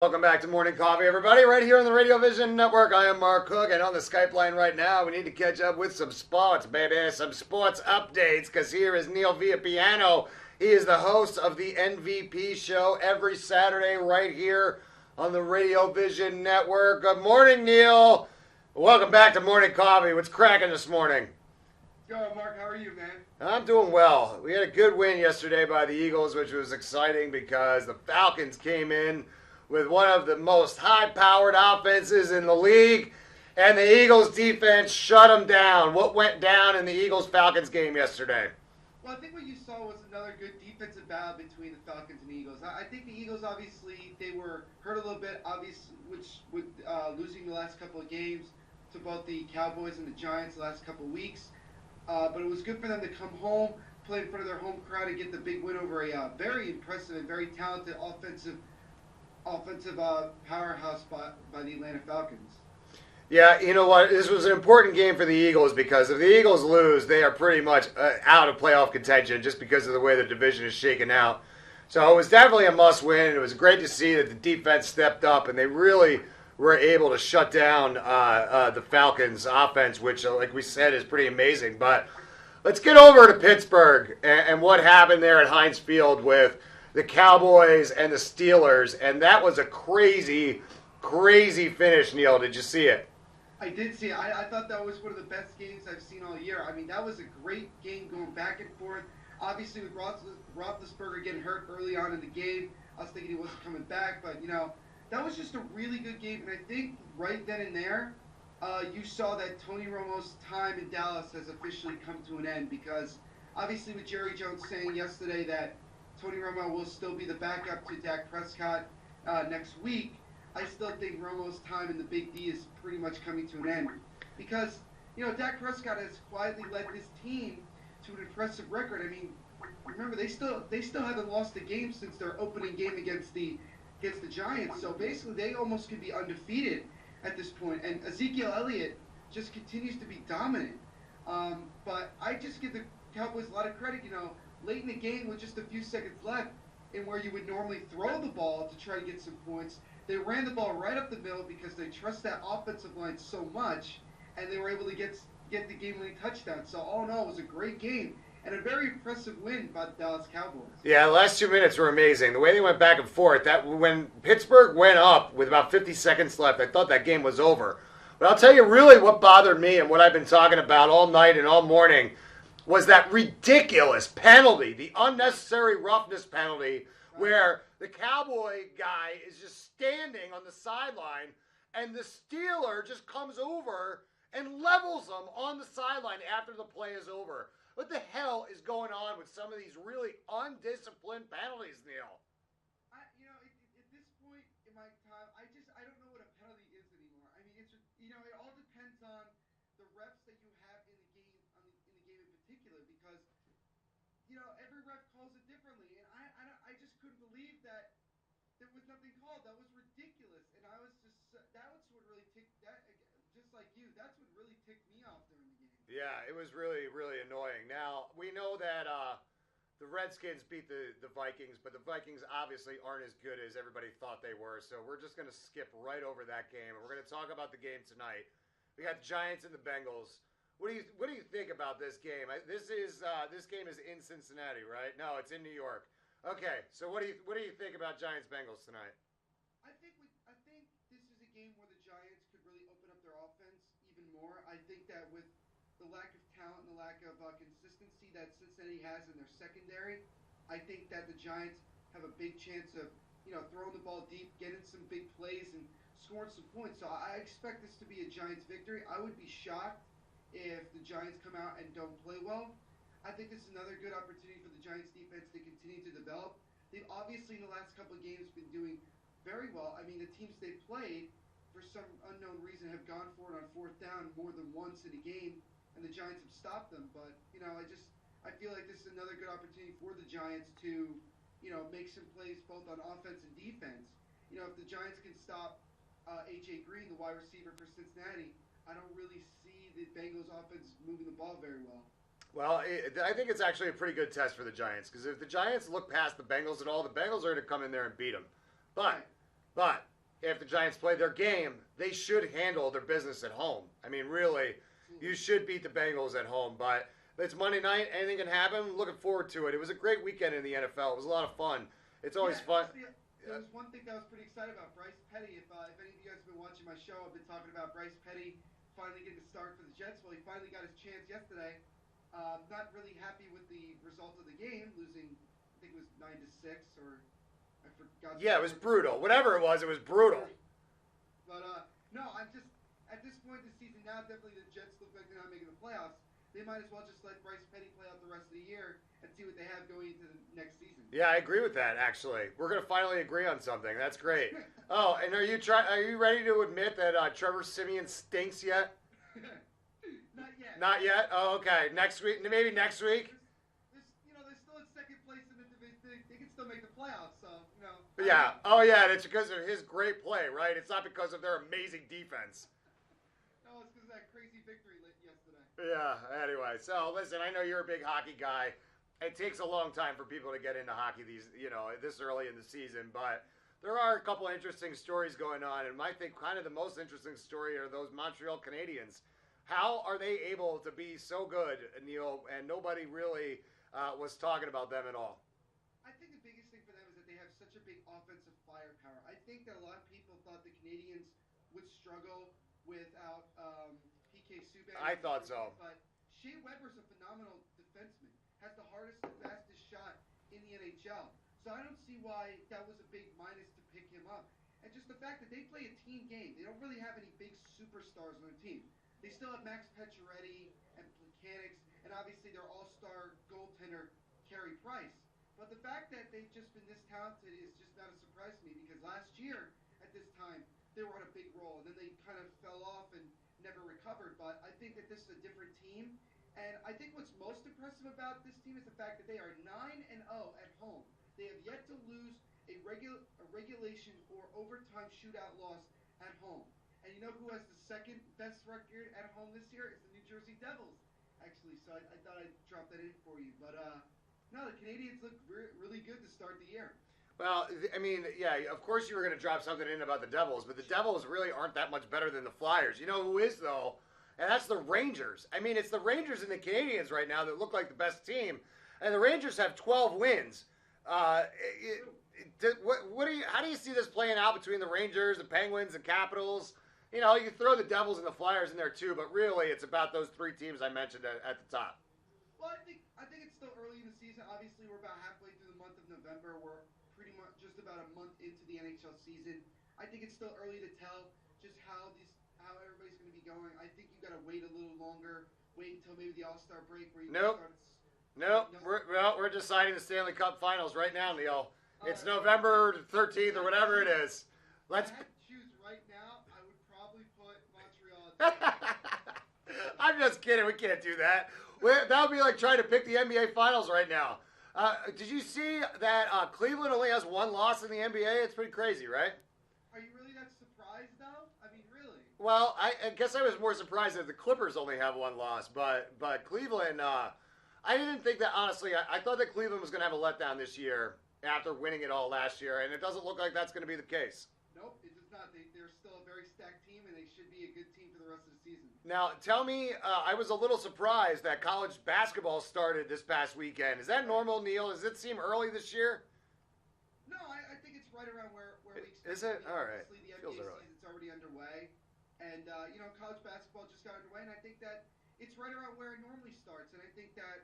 Welcome back to Morning Coffee, everybody, right here on the Radio Vision Network. I am Mark Cook, and on the Skype line right now, we need to catch up with some sports, baby, some sports updates, because here is Neil Villapiano. He is the host of the MVP show every Saturday right here on the Radio Vision Network. Good morning, Neil. Welcome back to Morning Coffee. What's cracking this morning? Yo, Mark, how are you, man? I'm doing well. We had a good win yesterday by the Eagles, which was exciting because the Falcons came in with one of the most high-powered offenses in the league, and the Eagles' defense shut them down. What went down in the Eagles-Falcons game yesterday? Well, I think what you saw was another good defensive battle between the Falcons and the Eagles. I think the Eagles, obviously, they were hurt a little bit, obviously, with losing the last couple of games to both the Cowboys and the Giants the last couple of weeks. But it was good for them to come home, play in front of their home crowd, and get the big win over a very impressive and very talented offensive powerhouse by the Atlanta Falcons. Yeah, you know what? This was an important game for the Eagles because if the Eagles lose, they are pretty much out of playoff contention just because of the way the division is shaken out. So it was definitely a must-win. It was great to see that the defense stepped up and they really were able to shut down the Falcons' offense, which, like we said, is pretty amazing. But let's get over to Pittsburgh and what happened there at Heinz Field with the Cowboys and the Steelers, and that was a crazy, crazy finish, Neil. Did you see it? I did see it. I thought that was one of the best games I've seen all year. I mean, that was a great game going back and forth. Obviously, with Roethlisberger getting hurt early on in the game, I was thinking he wasn't coming back, but, that was just a really good game, and I think right then and there, you saw that Tony Romo's time in Dallas has officially come to an end because, obviously, with Jerry Jones saying yesterday that Tony Romo will still be the backup to Dak Prescott next week, I still think Romo's time in the Big D is pretty much coming to an end. Because, Dak Prescott has quietly led this team to an impressive record. I mean, remember, they still haven't lost a game since their opening game against the Giants. So basically, they almost could be undefeated at this point. And Ezekiel Elliott just continues to be dominant. But I just give the Cowboys a lot of credit, late in the game with just a few seconds left, and where you would normally throw the ball to try to get some points, they ran the ball right up the middle because they trust that offensive line so much, and they were able to get the game-winning touchdown. So all in all, it was a great game and a very impressive win by the Dallas Cowboys. Yeah, the last 2 minutes were amazing. The way they went back and forth, that when Pittsburgh went up with about 50 seconds left, I thought that game was over. But I'll tell you really what bothered me and what I've been talking about all night and all morning was that ridiculous penalty, the unnecessary roughness penalty, where the Cowboy guy is just standing on the sideline, and the Steeler just comes over and levels him on the sideline after the play is over. What the hell is going on with some of these really undisciplined penalties, Neil? At this point in my time, I don't know what a penalty is anymore. I mean, it all depends on the reps that you have in the game, in the game in particular, because every ref calls it differently, and I just couldn't believe that there was nothing called. That was ridiculous, and I was just that was what really ticked that. Just like you, that's what really ticked me off during the game. Yeah, it was really, really annoying. Now, we know that the Redskins beat the Vikings, but the Vikings obviously aren't as good as everybody thought they were, so we're just going to skip right over that game, and we're going to talk about the game tonight. We got Giants and the Bengals. What do you think about this game? This game is in Cincinnati, right? No, it's in New York. Okay, so what do you think about Giants Bengals tonight? I think this is a game where the Giants could really open up their offense even more. I think that with the lack of talent and the lack of consistency that Cincinnati has in their secondary, I think that the Giants have a big chance of throwing the ball deep, getting some big plays, and scoring some points. So I expect this to be a Giants victory. I would be shocked if the Giants come out and don't play well. I think this is another good opportunity for the Giants defense to continue to develop. They've obviously in the last couple of games been doing very well. I mean, the teams they've played, for some unknown reason, have gone for it on fourth down more than once in a game, and the Giants have stopped them. But, I feel like this is another good opportunity for the Giants to, make some plays both on offense and defense. If the Giants can stop A.J. Green, the wide receiver for Cincinnati, I don't really see the Bengals offense moving the ball very well. Well, I think it's actually a pretty good test for the Giants because if the Giants look past the Bengals at all, the Bengals are going to come in there and beat them. But if the Giants play their game, they should handle their business at home. I mean, really, you should beat the Bengals at home. But it's Monday night. Anything can happen. Looking forward to it. It was a great weekend in the NFL. It was a lot of fun. It's always fun. Actually, there was one thing that I was pretty excited about. Bryce Petty. If any of you guys have been watching my show, I've been talking about Bryce Petty finally getting the start for the Jets. Well, he finally got his chance yesterday. Not really happy with the result of the game, losing, I think it was 9-6, or I forgot. Yeah, it was brutal. Whatever it was brutal. But no, I'm just at this point in the season now. Definitely, the Jets look like they're not making the playoffs. They might as well just let Bryce Petty play out the rest of the year and see what they have going into the next season. Yeah, I agree with that. Actually, we're gonna finally agree on something. That's great. Oh, and are you ready to admit that Trevor Siemian stinks yet? Not yet. Not yet. Oh, okay. Next week, maybe next week. They're still in second place in the division. They can still make the playoffs. So, Yeah. Oh, yeah. And it's because of his great play, right? It's not because of their amazing defense. No, it's because of that crazy victory yesterday. Yeah. Anyway, so listen, I know you're a big hockey guy. It takes a long time for people to get into hockey this early in the season, but there are a couple of interesting stories going on, and I think kind of the most interesting story are those Montreal Canadiens. How are they able to be so good, Neil, and nobody really was talking about them at all? I think the biggest thing for them is that they have such a big offensive firepower. I think that a lot of people thought the Canadiens would struggle without PK Subban. I thought so. But Shea Weber's a phenomenal defenseman. Has the hardest and fastest shot in the NHL. So I don't see why that was a big minus to pick him up. And just the fact that they play a team game. They don't really have any big superstars on their team. They still have Max Pacioretty and Mechanics, and obviously their all-star goaltender, Carey Price. But the fact that they've just been this talented is just not a surprise to me, because last year at this time they were on a big roll, and then they kind of fell off and never recovered. But I think that this is a different team, and I think what's most impressive about this team is the fact that they are 9-0 at home. They have yet to lose a regulation or overtime shootout loss at home. And you know who has the second best record at home this year? It's the New Jersey Devils, actually. So I thought I'd drop that in for you. But no, the Canadiens look really good to start the year. Well, I mean, yeah, of course you were going to drop something in about the Devils, but the Devils really aren't that much better than the Flyers. You know who is, though? And that's the Rangers. I mean, it's the Rangers and the Canadiens right now that look like the best team. And the Rangers have 12 wins. How do you see this playing out between the Rangers, the Penguins, and Capitals? You know, you throw the Devils and the Flyers in there too, but really it's about those three teams I mentioned at the top. Well, I think it's still early in the season. Obviously, we're about halfway through the month of November. We're pretty much just about a month into the NHL season. I think it's still early to tell just how everybody's going to be going. I think you got to wait a little longer. Wait until maybe the All-Star break where you start. Nope. We're deciding the Stanley Cup Finals right now, Neil. It's November 13th or whatever it is. If I had to choose right now, I would probably put Montreal at I'm just kidding. We can't do that. That would be like trying to pick the NBA Finals right now. Did you see that Cleveland only has one loss in the NBA? It's pretty crazy, right? Are you really that surprised, though? I mean, really? Well, I guess I was more surprised that the Clippers only have one loss, but Cleveland, I didn't think that, honestly. I thought that Cleveland was going to have a letdown this year after winning it all last year, and it doesn't look like that's going to be the case. Nope, it does not. They're still a very stacked team, and they should be a good team for the rest of the season. Now, tell me, I was a little surprised that college basketball started this past weekend. Is that normal, Neil? Does it seem early this year? No, I think it's right around where we expect. Is it? All right. Obviously, the Feels NBA early. season's already underway, and college basketball just got underway, and I think that it's right around where it normally starts. And I think that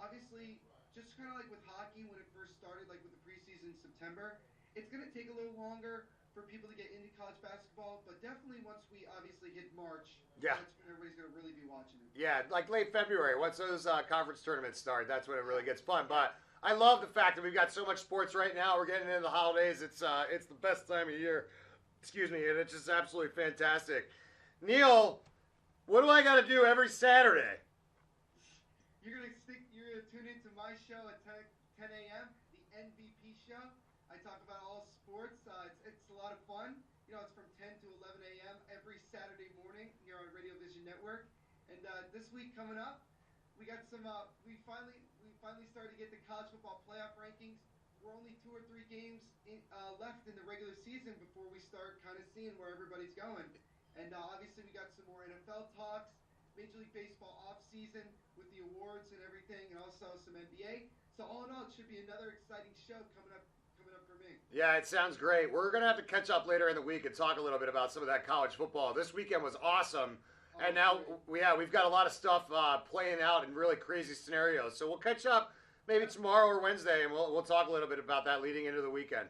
obviously, just kind of like with hockey when it first started, like with the preseason in September, it's going to take a little longer for people to get into college basketball, but definitely once we obviously hit March, that's when everybody's going to really be watching it. Yeah, like late February, once those conference tournaments start, that's when it really gets fun. But I love the fact that we've got so much sports right now. We're getting into the holidays. It's the best time of year. Excuse me, and it's just absolutely fantastic. Neil, what do I got to do every Saturday? You're gonna tune into my show at 10 a.m. the MVP show. I talk about all sports. It's a lot of fun. It's from 10 to 11 a.m. every Saturday morning here on Radio Vision Network. And this week coming up, we got some. We finally started to get the college football playoff rankings. We're only 2 or 3 games left in the regular season before we start seeing where everybody's going. And obviously we got some more NFL talks, Major League Baseball off season with the awards and everything, and also some NBA. So all in all, it should be another exciting show coming up for me. Yeah, it sounds great. We're going to have to catch up later in the week and talk a little bit about some of that college football. This weekend was awesome. And now, we've got a lot of stuff playing out in really crazy scenarios. So we'll catch up maybe tomorrow or Wednesday, and we'll talk a little bit about that leading into the weekend.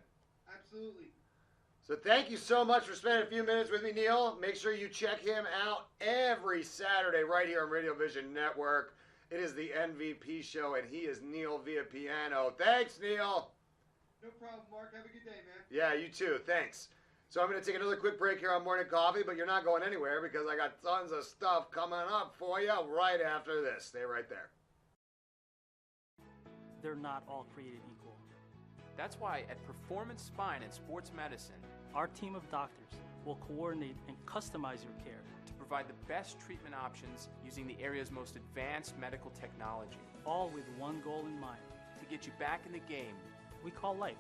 Absolutely. So thank you so much for spending a few minutes with me, Neil. Make sure you check him out every Saturday right here on Radio Vision Network. It is the MVP show, and he is Neil Villapiano. Thanks, Neil. No problem, Mark. Have a good day, man. Yeah, you too. Thanks. So I'm going to take another quick break here on Morning Coffee, but you're not going anywhere because I got tons of stuff coming up for you right after this. Stay right there. They're not all created equal. That's why at Performance Spine and Sports Medicine, Our team of doctors will coordinate and customize your care to provide the best treatment options using the area's most advanced medical technology, all with one goal in mind. to get you back in the game, We call life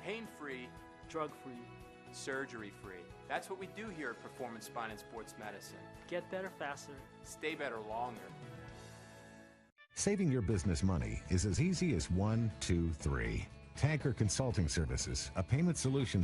pain-free, drug-free. surgery-free. That's what we do here at Performance Spine and Sports Medicine. Get better faster. Stay better longer. Saving your business money is as easy as 1, 2, 3. Tanker Consulting Services, a payment solutions